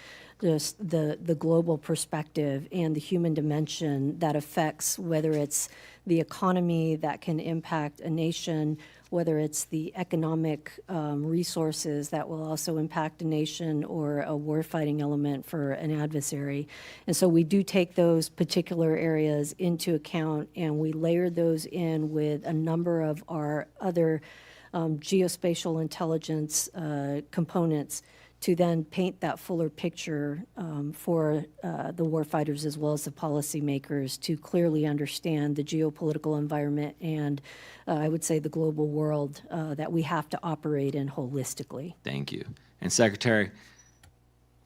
just the global perspective and the human dimension that affects whether it's the economy that can impact a nation whether it's the economic resources that will also impact a nation or a warfighting element for an adversary. And so we do take those particular areas into account, and we layer those in with a number of our other geospatial intelligence components to then paint that fuller picture for the warfighters as well as the policymakers to clearly understand the geopolitical environment and I would say the global world that we have to operate in holistically. Thank you. And Secretary,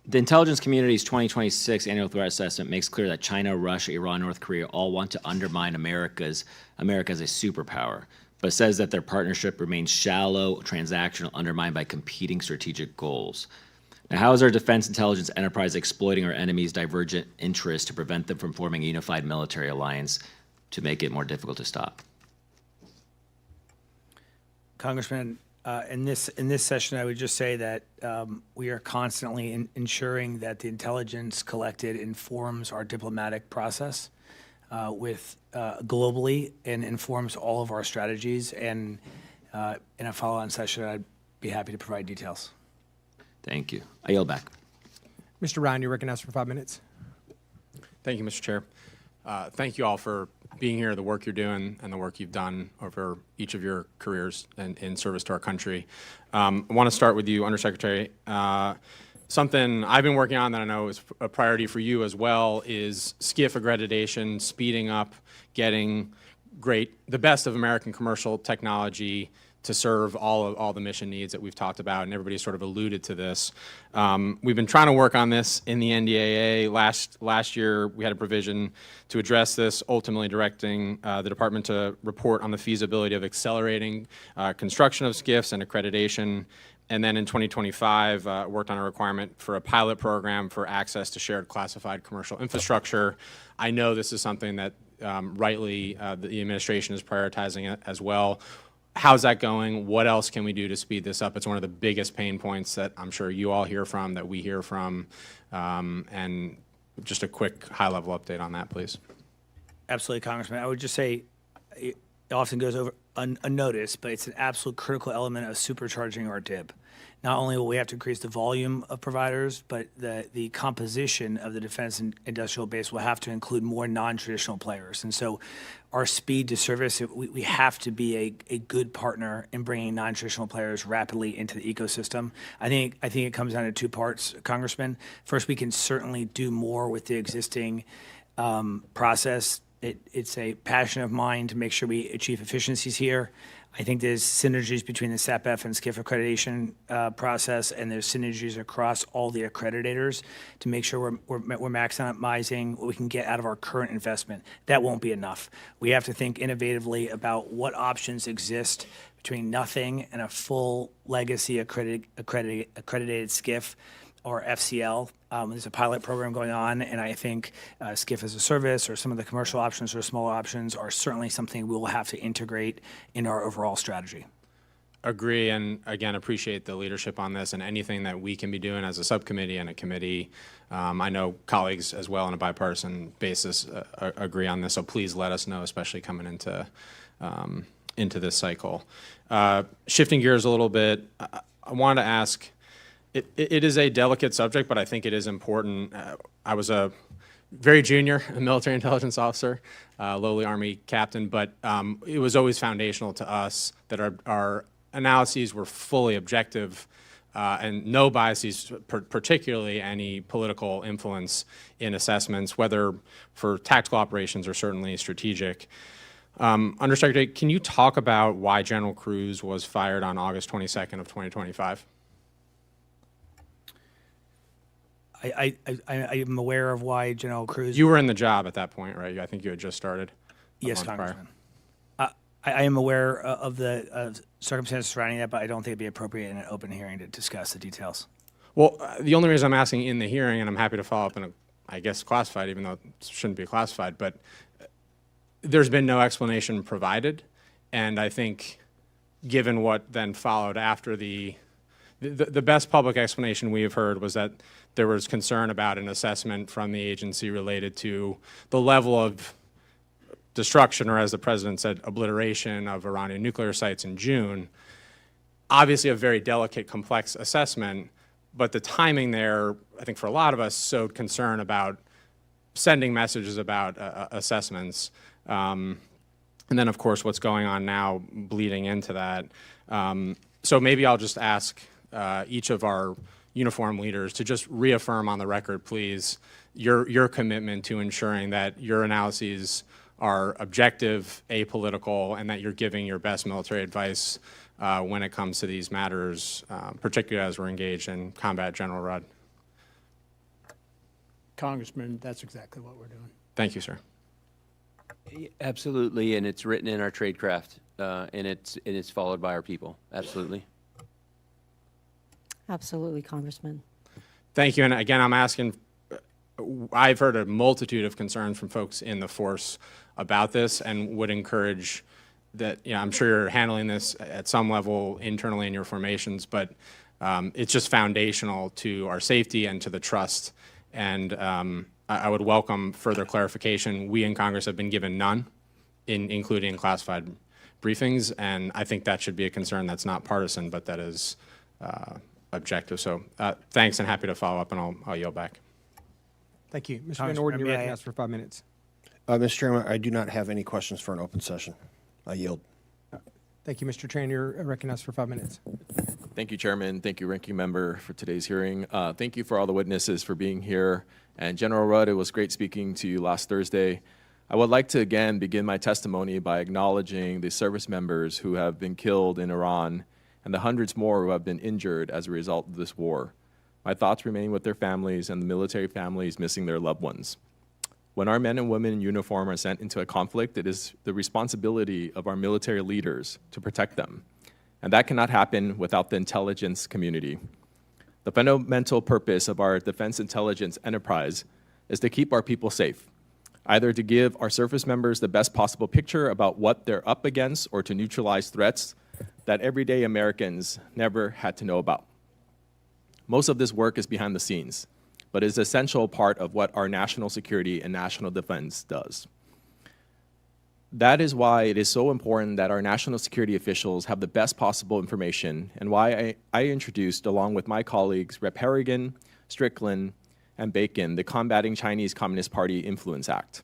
the intelligence community's 2026 annual threat assessment makes clear that China, Russia, Iran, North Korea all want to undermine America as a superpower, but says that their partnership remains shallow, transactional, undermined by competing strategic goals. Now, how is our defense intelligence enterprise exploiting our enemies' divergent interests to prevent them from forming a unified military alliance to make it more difficult to stop? Congressman, in this session, I would just say that we are constantly ensuring that the intelligence collected informs our diplomatic process globally and informs all of our strategies. And in a follow-on session, I'd be happy to provide details. Thank you. I yield back. Mr. Ryan, you're recognized for 5 minutes. Thank you, Mr. Chair. Thank you all for being here, the work you're doing, and the work you've done over each of your careers in service to our country. I want to start with you, Undersecretary. Something I've been working on that I know is a priority for you as well is SCIF accreditation, speeding up, getting the best of American commercial technology to serve all the mission needs that we've talked about, and everybody sort of alluded to this. We've been trying to work on this in the NDAA. Last year, we had a provision to address this, ultimately directing the department to report on the feasibility of accelerating construction of SCIFs and accreditation. And then in 2025, worked on a requirement for a pilot program for access to shared classified commercial infrastructure. I know this is something that rightly the administration is prioritizing as well. How's that going? What else can we do to speed this up? It's one of the biggest pain points that I'm sure you all hear from, that we hear from. And just a quick high-level update on that, please. Absolutely, Congressman. I would just say it often goes over unnoticed, but it's an absolute critical element of supercharging our DIB. Not only will we have to increase the volume of providers, but the composition of the defense and industrial base will have to include more non-traditional players. And so our speed to service, we have to be a good partner in bringing non-traditional players rapidly into the ecosystem. I think it comes down to two parts, Congressman. First, we can certainly do more with the existing process. It's a passion of mine to make sure we achieve efficiencies here. I think there's synergies between the SAPF and SCIF accreditation process, and there's synergies across all the accreditators to make sure we're maximizing what we can get out of our current investment. That won't be enough. We have to think innovatively about what options exist between nothing and a full legacy accredited SCIF or FCL. There's a pilot program going on, and I think SCIF as a service or some of the commercial options or smaller options are certainly something we will have to integrate in our overall strategy. Agree, and again, appreciate the leadership on this and anything that we can be doing as a subcommittee and a committee. I know colleagues as well on a bipartisan basis agree on this, so please let us know, especially coming into this cycle. Shifting gears a little bit, I wanted to ask, it is a delicate subject, but I think it is important. I was a very junior military intelligence officer, lowly Army captain, but it was always foundational to us that our analyses were fully objective and no biases, particularly any political influence in assessments, whether for tactical operations or certainly strategic. Undersecretary, can you talk about why General Cruz was fired on August 22nd of 2025? I am aware of why General Cruz. You were in the job at that point, right? I think you had just started. Yes, Congressman. I am aware of the circumstances surrounding that, but I don't think it'd be appropriate in an open hearing to discuss the details. Well, the only reason I'm asking in the hearing, and I'm happy to follow up in I guess, classified, even though it shouldn't be classified, but there's been no explanation provided, and I think given what then followed after the best public explanation we have heard was that there was concern about an assessment from the agency related to the level of destruction, or as the president said, obliteration of Iranian nuclear sites in June. Obviously a very delicate, complex assessment, but the timing there, I think for a lot of us, sowed concern about sending messages about assessments. And then, of course, what's going on now bleeding into that. So maybe I'll just ask each of our uniform leaders to just reaffirm on the record, please, your commitment to ensuring that your analyses are objective, apolitical, and that you're giving your best military advice when it comes to these matters, particularly as we're engaged in combat. General Rudd. Congressman, that's exactly what we're doing. Thank you, sir. Absolutely, and it's written in our tradecraft, and it's followed by our people. Absolutely. Absolutely, Congressman. Thank you. And again, I'm asking, I've heard a multitude of concerns from folks in the force about this, and would encourage that, I'm sure you're handling this at some level internally in your formations, but it's just foundational to our safety and to the trust. And I would welcome further clarification. We in Congress have been given none, including classified briefings, and I think that should be a concern that's not partisan, but that is objective. So thanks, and happy to follow up, and I'll yield back. Thank you. Mr. Van Congressman, Orden, you're may I- recognized for 5 minutes. Mr. Chairman, I do not have any questions for an open session. I yield. Thank you, Mr. Tran. You're recognized for 5 minutes. Thank you, Chairman. Thank you, Ranking Member, for today's hearing. Thank you for all the witnesses for being here. And General Rudd, it was great speaking to you last Thursday. I would like to again begin my testimony by acknowledging the service members who have been killed in Iran and the hundreds more who have been injured as a result of this war. My thoughts remain with their families and the military families missing their loved ones. When our men and women in uniform are sent into a conflict, it is the responsibility of our military leaders to protect them. And that cannot happen without the intelligence community. The fundamental purpose of our defense intelligence enterprise is to keep our people safe, either to give our service members the best possible picture about what they're up against or to neutralize threats that everyday Americans never had to know about. Most of this work is behind the scenes, but is an essential part of what our national security and national defense does. That is why it is so important that our national security officials have the best possible information, and why I introduced, along with my colleagues Rep. Harrigan, Strickland, and Bacon, the Combating Chinese Communist Party Influence Act.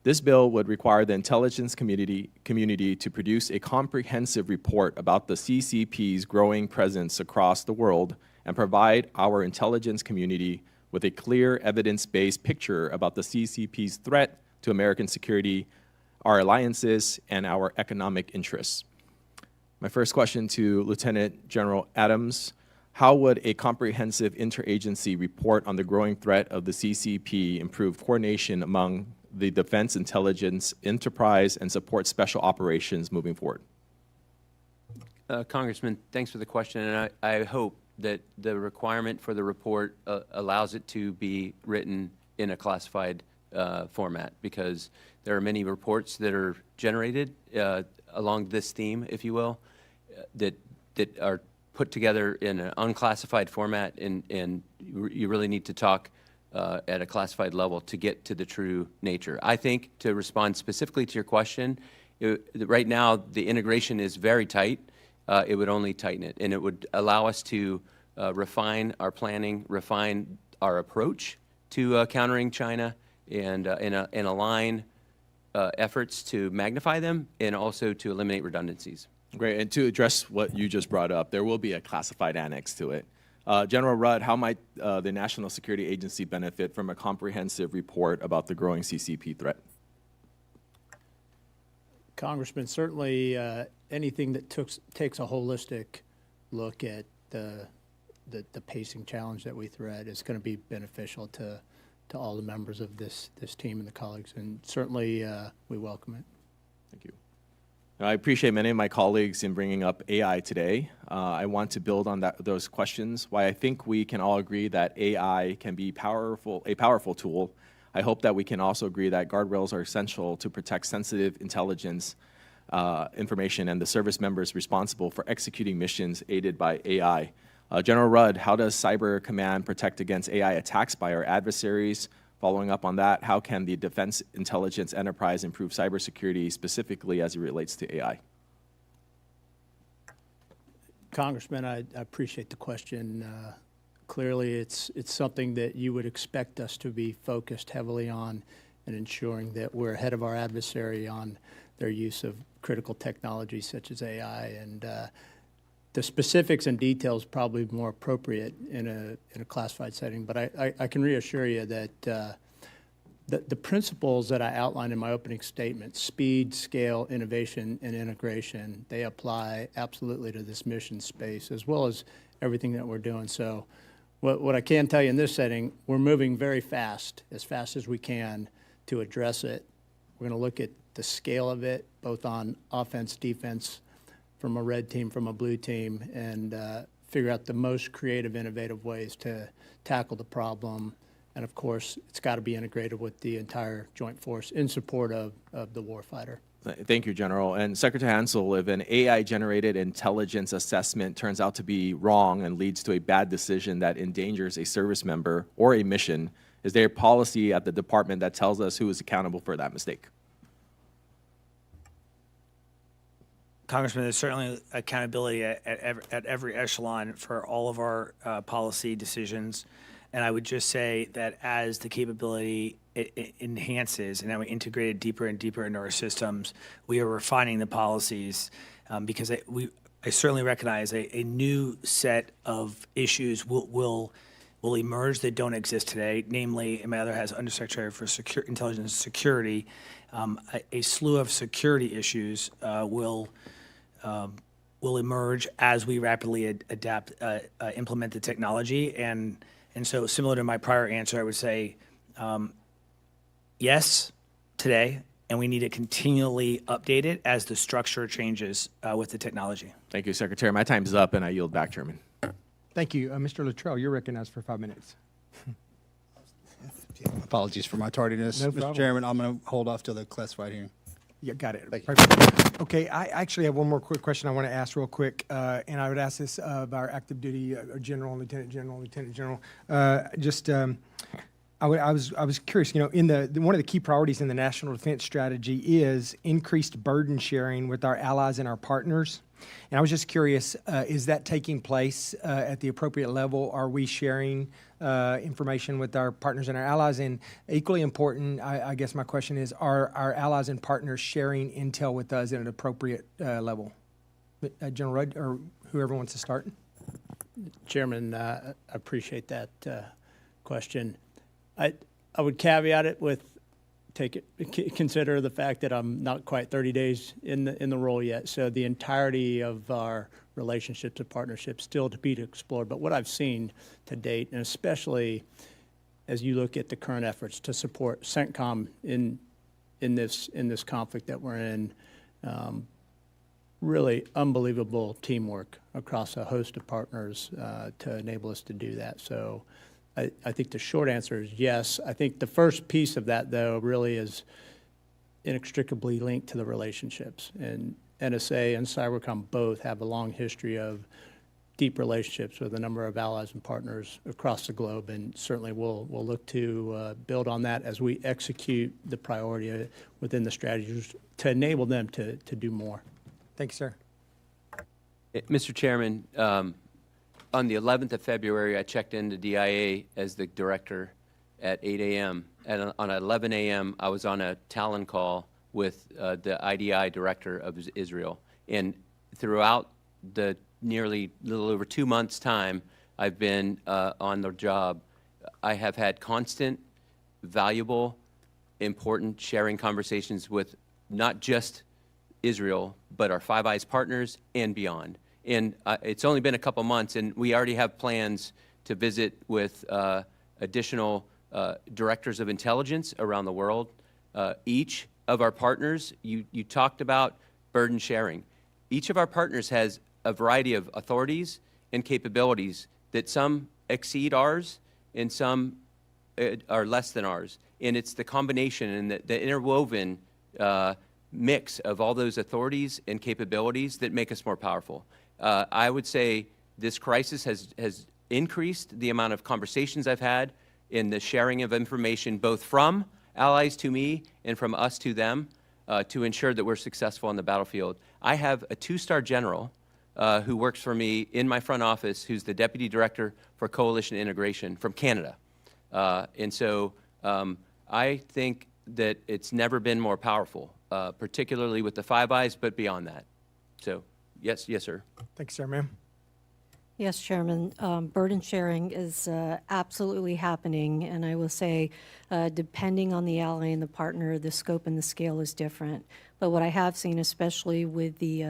This bill would require the intelligence community to produce a comprehensive report about the CCP's growing presence across the world and provide our intelligence community with a clear, evidence-based picture about the CCP's threat to American security, our alliances, and our economic interests. My first question to Lieutenant General Adams: how would a comprehensive interagency report on the growing threat of the CCP improve coordination among the defense intelligence enterprise and support special operations moving forward? Congressman, thanks for the question, and I hope that the requirement for the report allows it to be written in a classified format, because there are many reports that are generated along this theme, if you will, that are put together in an unclassified format, and you really need to talk at a classified level to get to the true nature. I think, to respond specifically to your question, right now the integration is very tight. It would only tighten it, and it would allow us to refine our planning, refine our approach to countering China, and align efforts to magnify them and also to eliminate redundancies. Great, and to address what you just brought up, there will be a classified annex to it. General Rudd, how might the National Security Agency benefit from a comprehensive report about the growing CCP threat? Congressman, certainly anything that takes a holistic look at the pacing challenge that we thread is going to be beneficial to all the members of this team and the colleagues, and certainly we welcome it. Thank you. I appreciate many of my colleagues in bringing up AI today. I want to build on those questions. Why I think we can all agree that AI can be a powerful tool. I hope that we can also agree that guardrails are essential to protect sensitive intelligence information and the service members responsible for executing missions aided by AI. General Rudd, how does Cyber Command protect against AI attacks by our adversaries Following up on that, how can the defense intelligence enterprise improve cybersecurity specifically as it relates to AI? Congressman, I appreciate the question. Clearly, it's something that you would expect us to be focused heavily on and ensuring that we're ahead of our adversary on their use of critical technologies such as AI. And the specifics and details probably more appropriate in a classified setting. But I can reassure you that the principles that I outlined in my opening statement, speed, scale, innovation, and integration, they apply absolutely to this mission space as well as everything that we're doing. So what I can tell you in this setting, we're moving very fast as we can to address it. We're going to look at the scale of it, both on offense, defense, from a red team, from a blue team, and figure out the most creative, innovative ways to tackle the problem. And of course, it's got to be integrated with the entire joint force in support of the warfighter. Thank you, General. And Secretary Hansell, if an AI-generated intelligence assessment turns out to be wrong and leads to a bad decision that endangers a service member or a mission, is there a policy at the department that tells us who is accountable for that mistake? Congressman, there's certainly accountability at every echelon for all of our policy decisions. And I would just say that as the capability it enhances and now we integrate it deeper and deeper into our systems, we are refining the policies because I certainly recognize a new set of issues will emerge that don't exist today. Namely, and my other has Undersecretary for Intelligence and Security, a slew of security issues will emerge as we rapidly implement the technology. And so similar to my prior answer, I would say, yes, today, and we need to continually update it as the structure changes with the technology. Thank you, Secretary. My time's up, and I yield back, Chairman. Thank you. Mr. Luttrell, you're recognized for 5 minutes. Apologies for my tardiness. No Mr. problem. Chairman, I'm going to hold off till the classified hearing. Yeah, got it. Thank you. Perfect. Okay, I actually have one more quick question I want to ask real quick, and I would ask this of our active duty general, lieutenant general. I was curious. You know, in one of the key priorities in the national defense strategy is increased burden sharing with our allies and our partners. And I was just curious, is that taking place at the appropriate level? Are we sharing information with our partners and our allies? And equally important, I guess my question is, are our allies and partners sharing intel with us at an appropriate level? General Rudd, or whoever wants to start. Chairman, I appreciate that question. I would caveat it with consider the fact that I'm not quite 30 days in the role yet, so the entirety of our relationships and partnerships still to be explored. But what I've seen to date, and especially as you look at the current efforts to support CENTCOM in this conflict that we're in, really unbelievable teamwork across a host of partners to enable us to do that. So I think the short answer is yes. I think the first piece of that, though, really is inextricably linked to the relationships. And NSA and CyberCom both have a long history of deep relationships with a number of allies and partners across the globe, and certainly we'll look to build on that as we execute the priority within the strategies to enable them to do more. Thank you, sir. Mr. Chairman, on the 11th of February, I checked into DIA as the director at 8 a.m. And on 11 a.m., I was on a Talon call with the IDI director of Israel. And throughout the nearly little over 2 months' time I've been on the job, I have had constant, valuable, important sharing conversations with not just Israel, but our Five Eyes partners and beyond. And it's only been a couple months, and we already have plans to visit with additional directors of intelligence around the world. Each of our partners, you talked about burden sharing. Each of our partners has a variety of authorities and capabilities that some exceed ours and some are less than ours. And it's the combination and the interwoven mix of all those authorities and capabilities that make us more powerful. I would say this crisis has increased the amount of conversations I've had in the sharing of information, both from allies to me and from us to them, to ensure that we're successful on the battlefield. I have a 2-star general who works for me in my front office, who's the Deputy Director for Coalition Integration from Canada. And so I think that it's never been more powerful, particularly with the Five Eyes, but beyond that. So, yes, sir. Thank you, sir. Ma'am? Yes, Chairman. Burden sharing is absolutely happening, and I will say, depending on the ally and the partner, the scope and the scale is different. But what I have seen, especially with the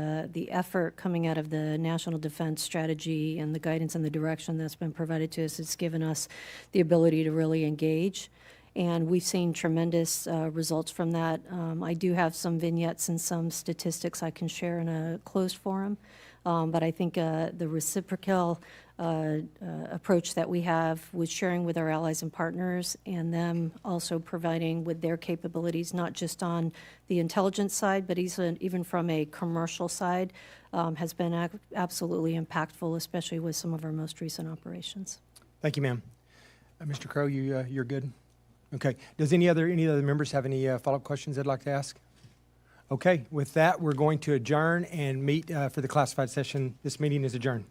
effort coming out of the National Defense Strategy and the guidance and the direction that's been provided to us, it's given us the ability to really engage. And we've seen tremendous results from that. I do have some vignettes and some statistics I can share in a closed forum. But I think the reciprocal approach that we have with sharing with our allies and partners, and them also providing with their capabilities, not just on the intelligence side, but even from a commercial side, has been absolutely impactful, especially with some of our most recent operations. Thank you, ma'am. Mr. Crow, you're good? Okay. Does any other members have any follow-up questions they'd like to ask? Okay. With that, we're going to adjourn and meet for the classified session. This meeting is adjourned.